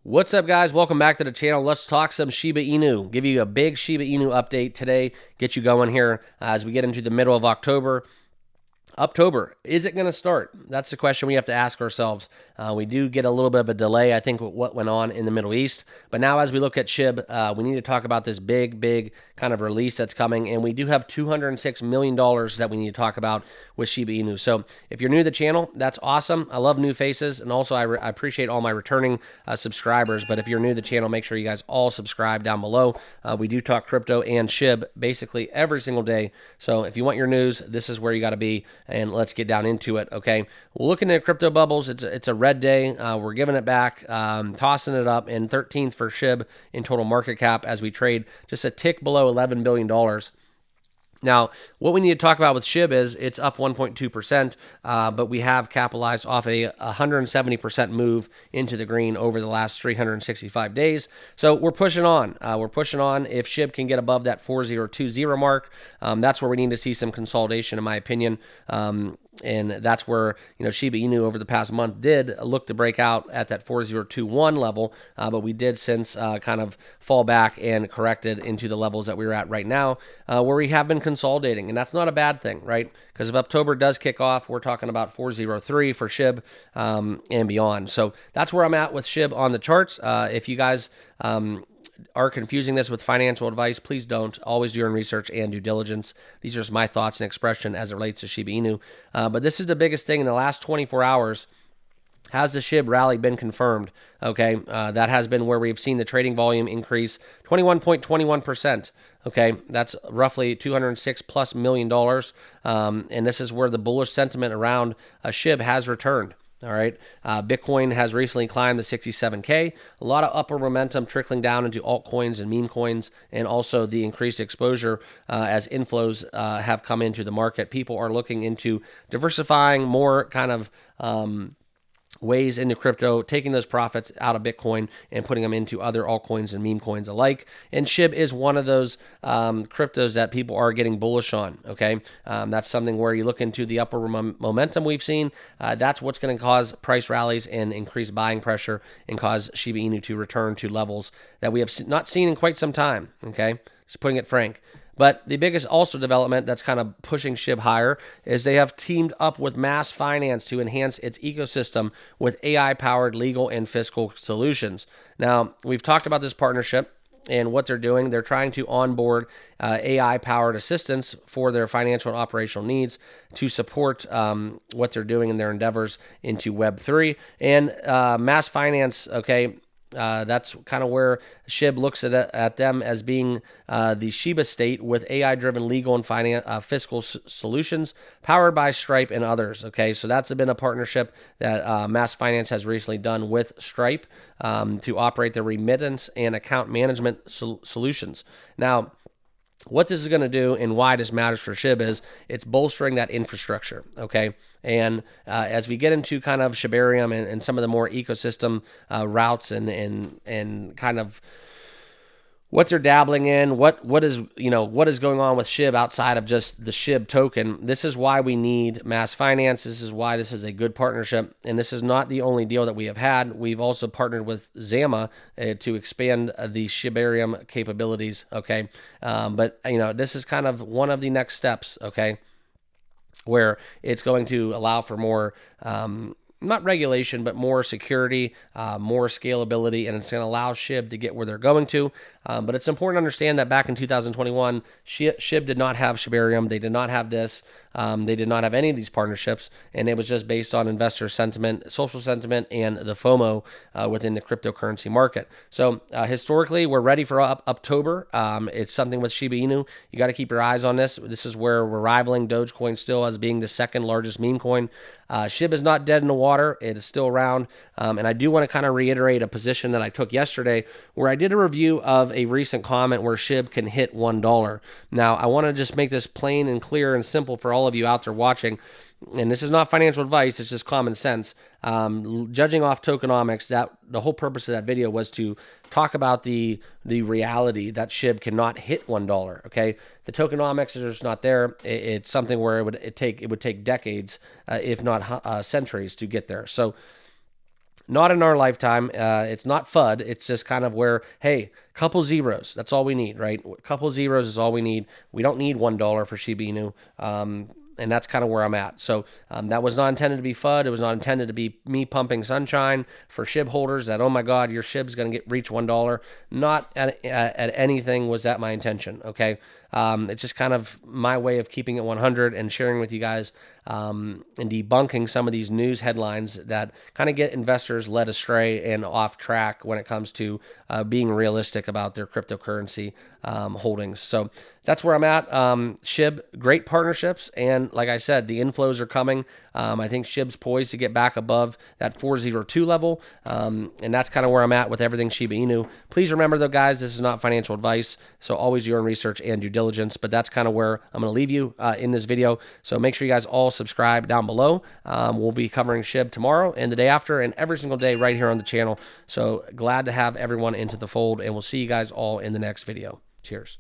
What's up, guys? Welcome back to the channel. Let's talk some Shiba Inu. Give you a big Shiba Inu update today. Get you going here as we get into the middle of October. Is it going to start? That's the question we have to ask ourselves. We do get a little bit of a delay, I think, with what went on in the Middle East. But now as we look at Shib, we need to talk about this big kind of release that's coming. And we do have $206 million that we need to talk about with Shiba Inu. So if you're new to the channel, that's awesome. I love new faces. And also, I appreciate all my returning subscribers. But if you're new to the channel, make sure you guys all subscribe down below. We do talk crypto and Shib basically every single day. So if you want your news, this is where you got to be. And let's get down into it, okay? We're looking at crypto bubbles. It's a red day. We're giving it back, tossing it up, and 13th for Shib in total market cap as we trade just a tick below $11 billion. Now, what we need to talk about with Shib is it's up 1.2%, but we have capitalized off a 170% move into the green over the last 365 days. So we're pushing on. If Shib can get above that 4020 mark, that's where we need to see some consolidation, in my opinion. And that's where, Shiba Inu over the past month did look to break out at that 4021 level, but we did since kind of fall back and corrected into the levels that we're at right now, where we have been consolidating. And that's not a bad thing, right? Because if October does kick off, we're talking about 403 for Shib and beyond. So that's where I'm at with Shib on the charts. If you guys are confusing this with financial advice, please don't. Always do your own research and due diligence. These are just my thoughts and expression as it relates to Shiba Inu. But this is the biggest thing in the last 24 hours. Has the Shib rally been confirmed? Okay, that has been where we've seen the trading volume increase 21.21%. Okay, that's roughly $206+ million. And this is where the bullish sentiment around Shib has returned. All right. Bitcoin has recently climbed to 67K. A lot of upward momentum trickling down into altcoins and meme coins, and also the increased exposure as inflows have come into the market. People are looking into diversifying more kind of ways into crypto, taking those profits out of Bitcoin and putting them into other altcoins and meme coins alike. And Shib is one of those cryptos that people are getting bullish on, okay? That's something where you look into the upper momentum we've seen. That's what's going to cause price rallies and increase buying pressure and cause Shiba Inu to return to levels that we have not seen in quite some time, okay? Just putting it frank. But the biggest also development that's kind of pushing Shib higher is they have teamed up with Mass Finance to enhance its ecosystem with AI-powered legal and fiscal solutions. Now, we've talked about this partnership and what they're doing. They're trying to onboard AI-powered assistance for their financial and operational needs to support what they're doing in their endeavors into Web3. And Mass Finance, okay, that's kind of where Shib looks at them as being the Shiba state with AI-driven legal and fiscal solutions powered by Stripe and others. Okay, so that's been a partnership that Mass Finance has recently done with Stripe to operate their remittance and account management solutions. Now, what this is going to do and why this matters for Shib is it's bolstering that infrastructure, okay? And as we get into kind of SHIBARIUM and some of the more ecosystem routes and kind of what they're dabbling in, what is going on with Shib outside of just the Shib token. This is why we need Mass Finance. This is why this is a good partnership. And this is not the only deal that we have had. We've also partnered with Zama to expand the SHIBARIUM capabilities, okay? But, this is kind of one of the next steps, okay, where it's going to allow for more not regulation, but more security, more scalability, and it's going to allow Shib to get where they're going to. But it's important to understand that back in 2021, Shib did not have SHIBARIUM. They did not have this. They did not have any of these partnerships, and it was just based on investor sentiment, social sentiment, and the FOMO within the cryptocurrency market. So historically, we're ready for October. It's something with Shiba Inu. You got to keep your eyes on this. This is where we're rivaling Dogecoin still as being the second largest meme coin. Shib is not dead in the water. It is still around. And I do want to kind of reiterate a position that I took yesterday where I did a review of a recent comment where Shib can hit $1. Now, I want to just make this plain and clear and simple for all of you out there watching. And this is not financial advice, it's just common sense. Judging off tokenomics, that the whole purpose of that video was to talk about the reality that Shib cannot hit $1. Okay, the tokenomics is just not there. It's something where it would take decades, if not centuries, to get there. So Not in our lifetime. It's not FUD. It's just kind of where, hey, couple zeros. That's all we need, right? A couple zeros is all we need. We don't need $1 for Shiba Inu. And that's kind of where I'm at. So that was not intended to be FUD. It was not intended to be me pumping sunshine for SHIB holders that, oh my God, your SHIB's going to reach $1. Not at anything was that my intention, okay? It's just kind of my way of keeping it 100 and sharing with you guys and debunking some of these news headlines that kind of get investors led astray and off track when it comes to being realistic about their cryptocurrency holdings. So that's where I'm at. SHIB, great partnerships. And like I said, the inflows are coming. I think SHIB's poised to get back above that 402 level. And that's kind of where I'm at with everything Shiba Inu. Please remember though, guys, this is not financial advice. So always do your own research and due diligence, but that's kind of where I'm going to leave you in this video. So make sure you guys all subscribe down below. We'll be covering SHIB tomorrow and the day after and every single day right here on the channel. So glad to have everyone into the fold, and we'll see you guys all in the next video. Cheers.